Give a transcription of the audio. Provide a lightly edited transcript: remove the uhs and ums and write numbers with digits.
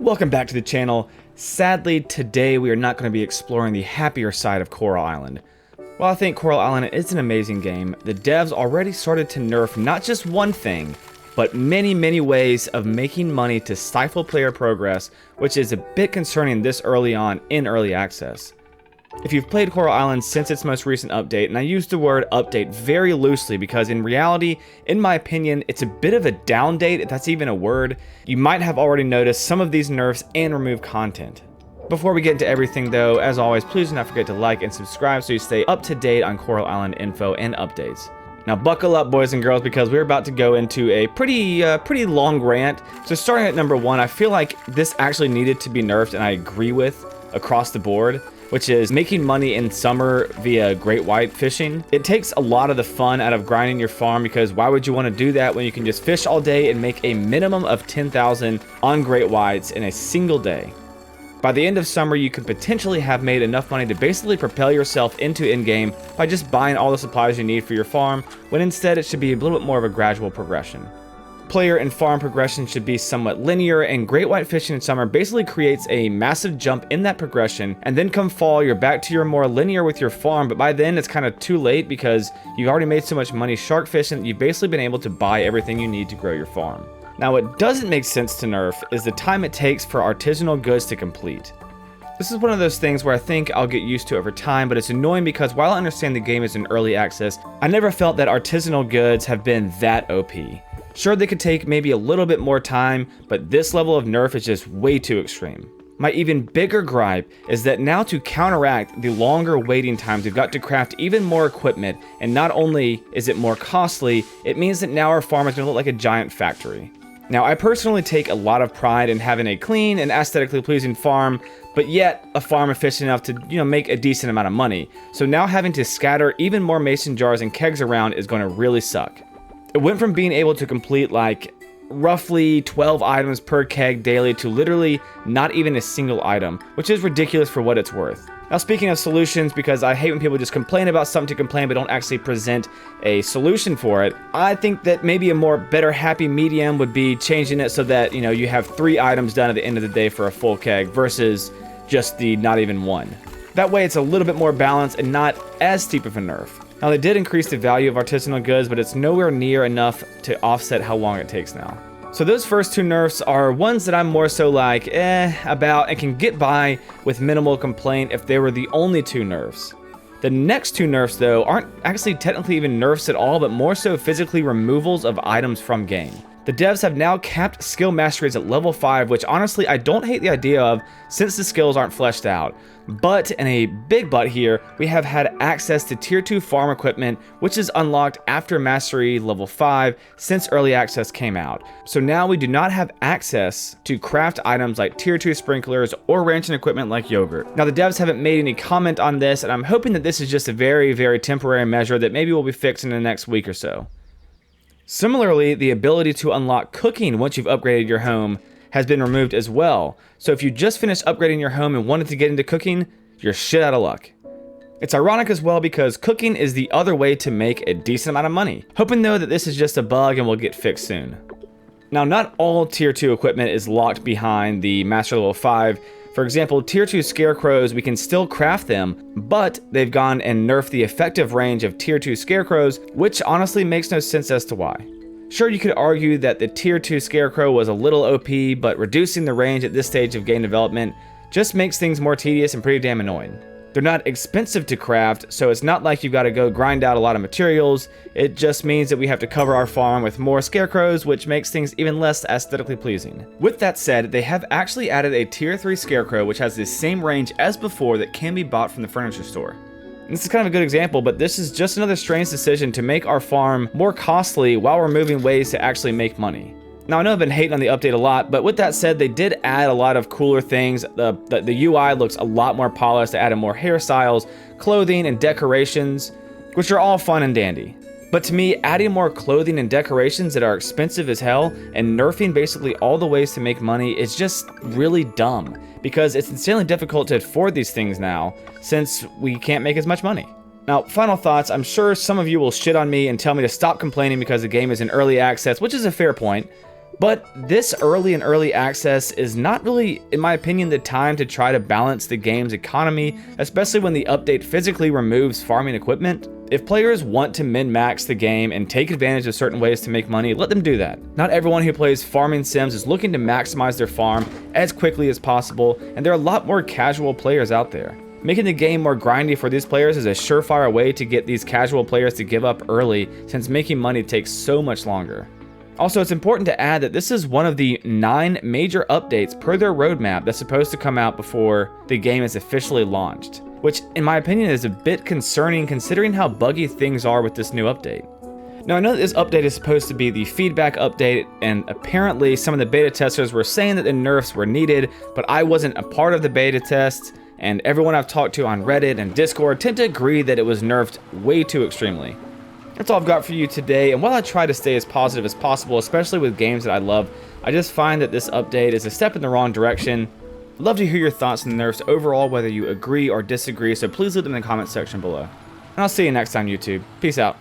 Welcome back to the channel. Sadly, today we are not going to be exploring the happier side of Coral Island. While I think Coral Island is an amazing game, the devs already started to nerf not just one thing, but many ways of making money to stifle player progress, which is a bit concerning this early on in early access. If you've played Coral Island since its most recent update, and I use the word update very loosely because in reality, in my opinion, it's a bit of a down date, if that's even a word, you might have already noticed some of these nerfs and removed content. Before we get into everything though, as always, please do not forget to like and subscribe so you stay up to date on Coral Island info and updates. Now buckle up, boys and girls, because we're about to go into a pretty long rant. So starting at number 1, I feel like this actually needed to be nerfed, and I agree with across the board, which is making money in summer via great white fishing. It takes a lot of the fun out of grinding your farm, because why would you want to do that when you can just fish all day and make a minimum of 10,000 on great whites in a single day? By the end of summer, you could potentially have made enough money to basically propel yourself into in-game by just buying all the supplies you need for your farm, when instead it should be a little bit more of a gradual progression. Player and farm progression should be somewhat linear, and great white fishing in summer basically creates a massive jump in that progression, and then come fall, you're back to your more linear with your farm, but by then it's kind of too late because you've already made so much money shark fishing that you've basically been able to buy everything you need to grow your farm. Now what doesn't make sense to nerf is the time it takes for artisanal goods to complete. This is one of those things where I think I'll get used to over time, but it's annoying because while I understand the game is in early access, I never felt that artisanal goods have been that OP. Sure, they could take maybe a little bit more time, but this level of nerf is just way too extreme. My even bigger gripe is that now to counteract the longer waiting times, we've got to craft even more equipment, and not only is it more costly, it means that now our farm is going to look like a giant factory. Now, I personally take a lot of pride in having a clean and aesthetically pleasing farm, but yet a farm efficient enough to, make a decent amount of money. So now having to scatter even more mason jars and kegs around is going to really suck. It went from being able to complete like roughly 12 items per keg daily to literally not even a single item, which is ridiculous for what it's worth. Now speaking of solutions, because I hate when people just complain about something to complain but don't actually present a solution for it, I think that maybe a better happy medium would be changing it so that, you have 3 items done at the end of the day for a full keg versus just the not even 1. That way it's a little bit more balanced and not as steep of a nerf. Now they did increase the value of artisanal goods, but it's nowhere near enough to offset how long it takes now. So those first 2 nerfs are ones that I'm more so like, about, and can get by with minimal complaint if they were the only 2 nerfs. The next 2 nerfs though aren't actually technically even nerfs at all, but more so physically removals of items from game. The devs have now capped skill masteries at level 5, which honestly I don't hate the idea of since the skills aren't fleshed out. But, and a big but here, we have had access to tier 2 farm equipment, which is unlocked after mastery level 5 since early access came out. So now we do not have access to craft items like tier 2 sprinklers or ranching equipment like yogurt. Now the devs haven't made any comment on this, and I'm hoping that this is just a very temporary measure that maybe will be fixed in the next week or so. Similarly, the ability to unlock cooking once you've upgraded your home has been removed as well. So if you just finished upgrading your home and wanted to get into cooking, you're shit out of luck. It's ironic as well because cooking is the other way to make a decent amount of money. Hoping though that this is just a bug and will get fixed soon. Now not all tier 2 equipment is locked behind the master level 5. For example, tier 2 scarecrows, we can still craft them, but they've gone and nerfed the effective range of tier 2 scarecrows, which honestly makes no sense as to why. Sure, you could argue that the tier 2 scarecrow was a little OP, but reducing the range at this stage of game development just makes things more tedious and pretty damn annoying. They're not expensive to craft, so it's not like you've got to go grind out a lot of materials. It just means that we have to cover our farm with more scarecrows, which makes things even less aesthetically pleasing. With that said, they have actually added a tier 3 scarecrow which has the same range as before that can be bought from the furniture store. And this is kind of a good example, but this is just another strange decision to make our farm more costly while removing ways to actually make money. Now I know I've been hating on the update a lot, but with that said, they did add a lot of cooler things. The UI looks a lot more polished. They added more hairstyles, clothing, and decorations, which are all fun and dandy. But to me, adding more clothing and decorations that are expensive as hell and nerfing basically all the ways to make money is just really dumb, because it's insanely difficult to afford these things now since we can't make as much money. Now, final thoughts. I'm sure some of you will shit on me and tell me to stop complaining because the game is in early access, which is a fair point. But this early access is not really, in my opinion, the time to try to balance the game's economy, especially when the update physically removes farming equipment. If players want to min-max the game and take advantage of certain ways to make money, let them do that. Not everyone who plays farming sims is looking to maximize their farm as quickly as possible, and there are a lot more casual players out there. Making the game more grindy for these players is a surefire way to get these casual players to give up early, since making money takes so much longer. Also, it's important to add that this is one of the 9 major updates per their roadmap that's supposed to come out before the game is officially launched, which in my opinion is a bit concerning considering how buggy things are with this new update. Now, I know that this update is supposed to be the feedback update, and apparently some of the beta testers were saying that the nerfs were needed, but I wasn't a part of the beta test, and everyone I've talked to on Reddit and Discord tend to agree that it was nerfed way too extremely. That's all I've got for you today, and while I try to stay as positive as possible, especially with games that I love, I just find that this update is a step in the wrong direction. I'd love to hear your thoughts on the nerfs overall, whether you agree or disagree, so please leave them in the comment section below. And I'll see you next time, YouTube. Peace out.